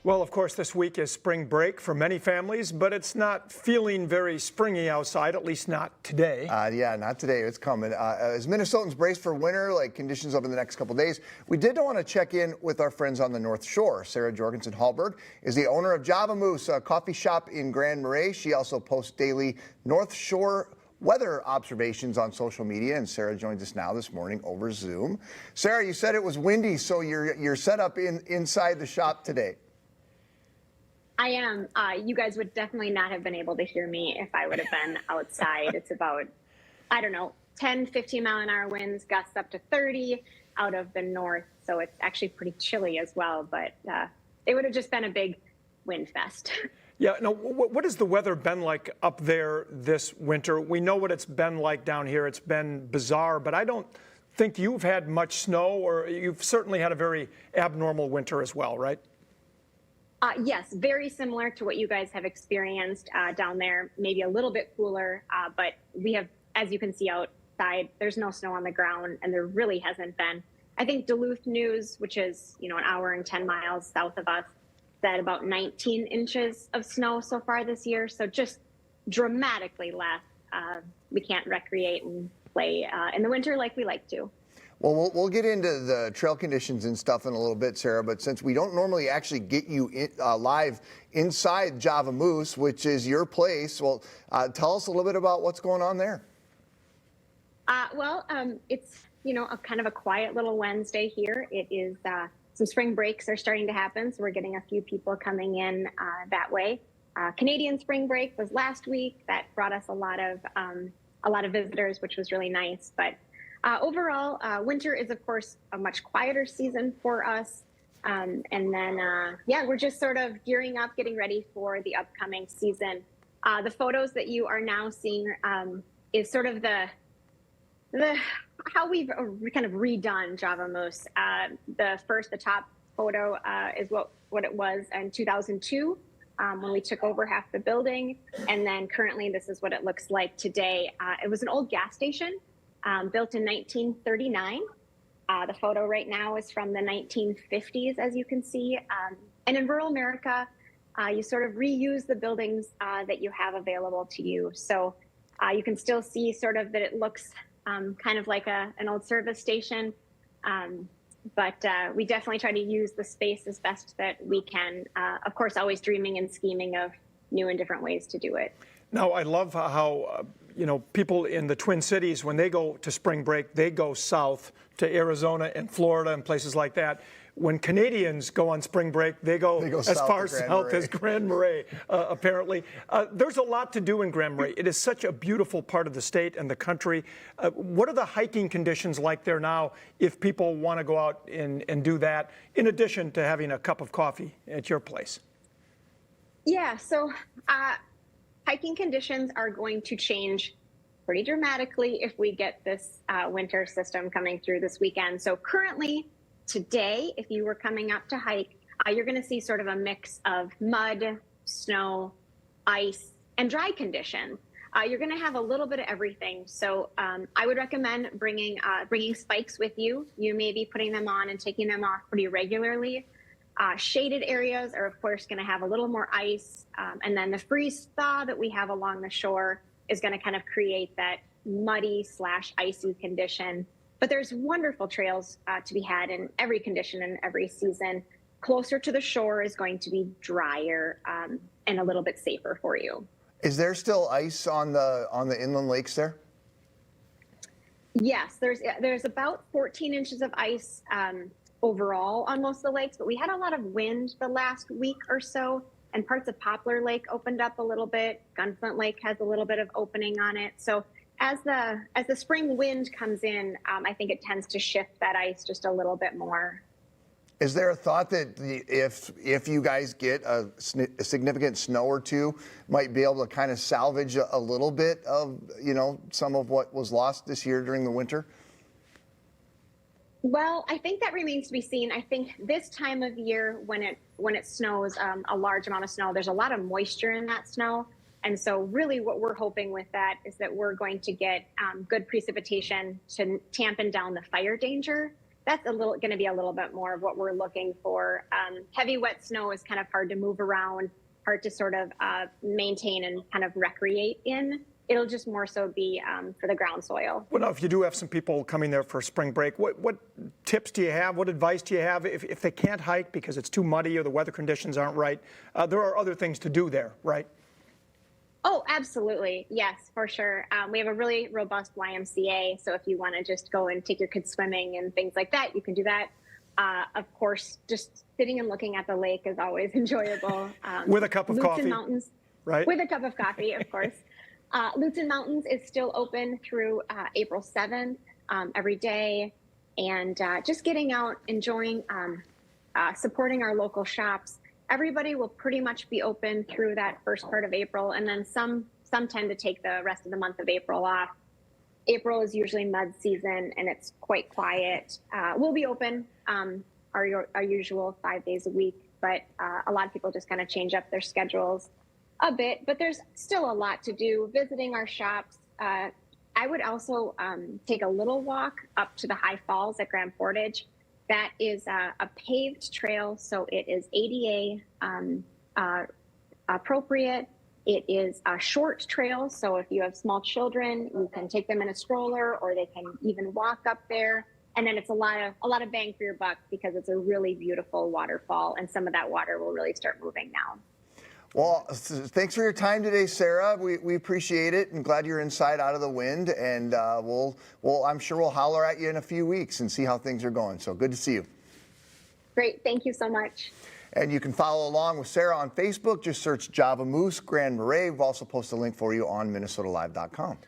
Well, of course, this week is spring break for many families, but it's not feeling very springy outside, at least not today. Yeah, not today. It's coming. As Minnesotans brace for winter, like conditions over the next couple days, we did want to check in with our friends on the North Shore. Sarah Jorgenson-Hallberg is the owner of Java Moose, a coffee shop in Grand Marais. She also posts daily North Shore weather observations on social media, and Sarah joins us now this morning over Zoom. Sarah, you said it was windy, so you're set up inside the shop today. I am. You guys would definitely not have been able to hear me if I would have been outside. It's about, I don't know, 10, 15 mile an hour winds, gusts up to 30 out of the north. So it's actually pretty chilly as well, but it would have just been a big wind fest. Yeah, now, what has the weather been like up there this winter? We know what it's been like down here. It's been bizarre, but I don't think you've had much snow, or you've certainly had a very abnormal winter as well, right? Yes, very similar to what you guys have experienced down there, maybe a little bit cooler, but we have, as you can see outside, there's no snow on the ground, and there really hasn't been. I think Duluth News, which is, an hour and 10 miles south of us, said about 19 inches of snow so far this year, so just dramatically less. We can't recreate and play in the winter like we like to. Well, we'll get into the trail conditions and stuff in a little bit, Sarah, but since we don't normally actually get you live inside Java Moose, which is your place, well, tell us a little bit about what's going on there. It's, a kind of a quiet little Wednesday here. It is, some spring breaks are starting to happen, so we're getting a few people coming in that way. Canadian spring break was last week. That brought us a lot of visitors, which was really nice, but overall, winter is, of course, a much quieter season for us. We're just sort of gearing up, getting ready for the upcoming season. The photos that you are now seeing is sort of the how we've kind of redone Java Moose. The top photo is what it was in 2002 when we took over half the building. And then currently, this is what it looks like today. It was an old gas station. Built in 1939. The photo right now is from the 1950s, as you can see. And in rural America, you sort of reuse the buildings that you have available to you. So you can still see sort of that it looks kind of like an old service station. But we definitely try to use the space as best that we can. Of course, always dreaming and scheming of new and different ways to do it. Now, I love how people in the Twin Cities, when they go to spring break, they go south to Arizona and Florida and places like that. When Canadians go on spring break, they go as far south as Grand Marais, apparently. There's a lot to do in Grand Marais. It is such a beautiful part of the state and the country. What are the hiking conditions like there now if people want to go out and do that, in addition to having a cup of coffee at your place? Yeah, so hiking conditions are going to change pretty dramatically if we get this winter system coming through this weekend. So currently, today, if you were coming up to hike, you're going to see sort of a mix of mud, snow, ice, and dry conditions. You're going to have a little bit of everything. So I would recommend bringing spikes with you. You may be putting them on and taking them off pretty regularly. Shaded areas are, of course, going to have a little more ice. And then the freeze thaw that we have along the shore is going to kind of create that muddy/icy condition. But there's wonderful trails to be had in every condition and every season. Closer to the shore is going to be drier and a little bit safer for you. Is there still ice on the inland lakes there? Yes, there's about 14 inches of ice overall on most of the lakes, but we had a lot of wind the last week or so, and parts of Poplar Lake opened up a little bit. Gunflint Lake has a little bit of opening on it. So as the spring wind comes in, I think it tends to shift that ice just a little bit more. Is there a thought that if you guys get a significant snow or two, might be able to kind of salvage a little bit of some of what was lost this year during the winter? Well, I think that remains to be seen. I think this time of year when it snows a large amount of snow, there's a lot of moisture in that snow. And so really what we're hoping with that is that we're going to get good precipitation to tampen down the fire danger. that's going to be a little bit more of what we're looking for. Heavy wet snow is kind of hard to move around, hard to sort of maintain and kind of recreate in. It'll just more so be for the ground soil. Well, now, if you do have some people coming there for spring break, what tips do you have? What advice do you have if they can't hike because it's too muddy or the weather conditions aren't right? There are other things to do there, right? Oh, absolutely. Yes, for sure. We have a really robust YMCA. So if you want to just go and take your kids swimming and things like that, you can do that. Of course, just sitting and looking at the lake is always enjoyable. With a cup of coffee. Lutsen Mountains, right? With a cup of coffee, of course. Lutsen Mountains is still open through April 7th every day. And just getting out, enjoying, supporting our local shops. Everybody will pretty much be open through that first part of April, and then some tend to take the rest of the month of April off. April is usually mud season, and it's quite quiet. We'll be open our usual 5 days a week, but a lot of people just kind of change up their schedules a bit. But there's still a lot to do. Visiting our shops. I would also take a little walk up to the High Falls at Grand Portage. That is a paved trail, so it is ADA appropriate. It is a short trail, so if you have small children, you can take them in a stroller, or they can even walk up there. And then it's a lot of bang for your buck because it's a really beautiful waterfall, and some of that water will really start moving now. Well, thanks for your time today, Sarah. We appreciate it, and glad you're inside out of the wind. And I'm sure we'll holler at you in a few weeks and see how things are going. So good to see you. Great. Thank you so much. And you can follow along with Sarah on Facebook. Just search Java Moose Grand Marais. We've also posted a link for you on MinnesotaLive.com.